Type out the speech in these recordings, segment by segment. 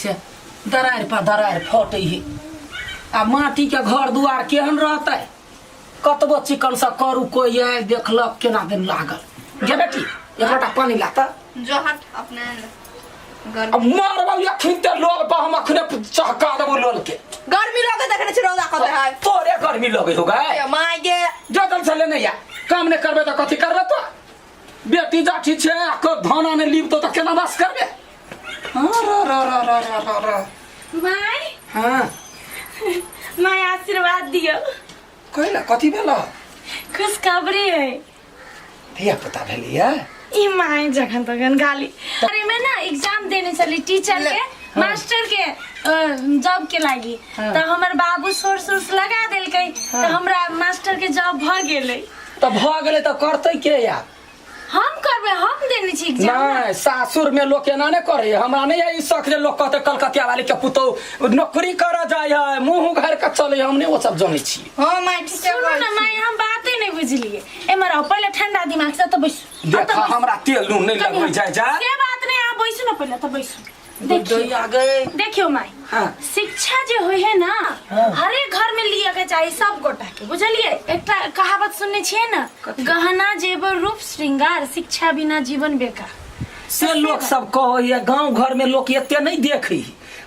से दरार पर दरार फटे ही आ माटी के घर दुआर केहन रहते कतबो चिकन सा करू कोई आए देखलक केना दिन लागल गे बेटी एक लोटा पानी लाता जो हट अपने अब मारबा या खिंते लोग पर हम अखने चहका देबो लोल के गर्मी लगे देखने छ रौदा कते है तोरे गर्मी लगे होगा ए माय गे जतन से लेने या काम नहीं करबे तो कथी करबे तो बेटी जाठी छे को धाना ने लीव तो केना बस करबे हां रा माय हां माय आशीर्वाद दियो कहला कथी भेला खुशखबरी है धिया पुता भेलिया ई माय जखन तखन गाली अरे मैं ना एग्जाम देने चली टीचर के मास्टर के जॉब के लागी तो हमर बाबू सोर्स लगा देलकै तो हमरा मास्टर के जॉब भ गेलै तो भ गेलै तो करतै के यार हम करबे हम देने छी एग्जाम नहीं सासुर में लोग केना ने करे हमरा नहीं है ई शौक जे लोग कहते कलकतिया वाले के पुतो नौकरी करा जाय है मुंह घर के चले हमने वो सब जाने छी हां माय ठीक है सुनो ना माय हम बातें नहीं बुझलिए एमरा पहले ठंडा दिमाग से तो बैस देखा हमरा तेल नून नहीं लगबै जाय जा से बात नहीं आ बैसु ना पहले तो बैसु देखियो आ गए देखियो माय हां शिक्षा जो होय है ना हर एक घर में लिया के चाहिए सब गोटा के बुझलिए एकटा कहावत सुनने छिए ना गहना जेवर रूप श्रृंगार शिक्षा बिना जीवन बेकार से लोग सब कहे गांव घर में लोग एते नहीं देखी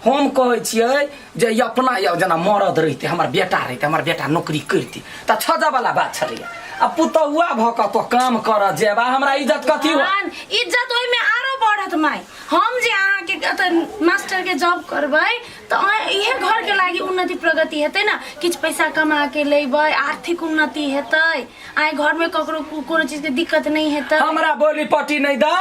हम कहे छिए जे अपना या जना मरद रहते हमर बेटा नौकरी करती त छजा वाला बात छले अब पुतौआ भक तो काम कर जेबा हमरा इज्जत कथी हो इज्जत ओइ में आरो बढ़त माय हम जे अहाँ के मास्टर के जॉब करबै तो इहे घर के लागी उन्नति प्रगति हेतै ना किछ पैसा कमा के लेबै आर्थिक उन्नति हेतै आइ घर में ककरो कोनो चीज के दिक्कत नहीं हेतै हमरा बोली पटी नहीं दा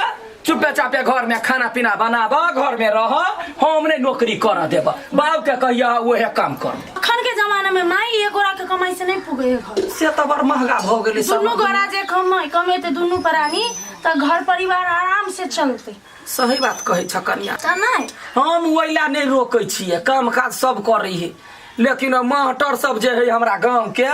चुपे चापे घर में खाना पीना बनाबा घर में रह हम नहीं नौकरी कर देबा बाप के कहिया ओहे काम कर अखन के जमाना में माई एक गोरा के कमाई से नहीं पुगे घर से तो बड़ महंगा भ गेलै सब दुनु गोरा जे कमेते दुनु प्राणी त घर परिवार आराम से चलते सही बात कहे छ कन्या त नहीं हम ओइला नहीं रोकै छिए काम काज सब करै है लेकिन मास्टर सब जे है हमरा गांव के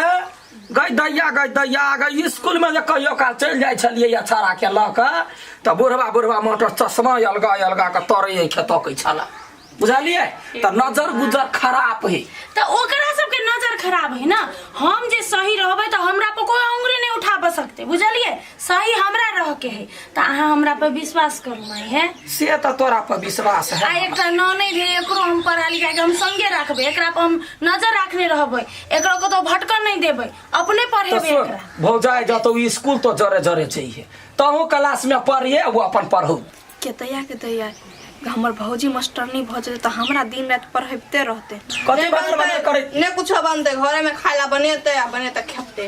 गई दैया स्कूल में जे कहियो काल चल जाय छलिए या छाड़ा के ल क त बुढ़वा मास्टर चश्मा अलगा के तरै खेतकै छला बुझलिए त नजर गुजर खराब है त ओकरा सब के नजर खराब है ना हम जे सही रहबे त हमरा पे कोई उंगली नहीं उठा सकते बुझलिए सही हमरा रह के है त अहाँ हमरा पे विश्वास करू माई है से त तोरा पर विश्वास है आ एकटा ननै रे एकरो हम पढ़ा लिखा के हम संगे रखबे एकरा पर हम नजर रखने रहबे एकरा को तो भटकन नहीं देबे अपने पढ़ेबे एकरा भौजाई जतो स्कूल तो जरे चाहिए तहु क्लास में पढ़िए वो अपन पढ़ू के तैया हमर भौजी मास्टरनी भ जेते त हमरा दिन रात पढ़ाइते रहते कथि बात करे ने कुछ बनते घरे में खाइला बनेते आ बने त खेते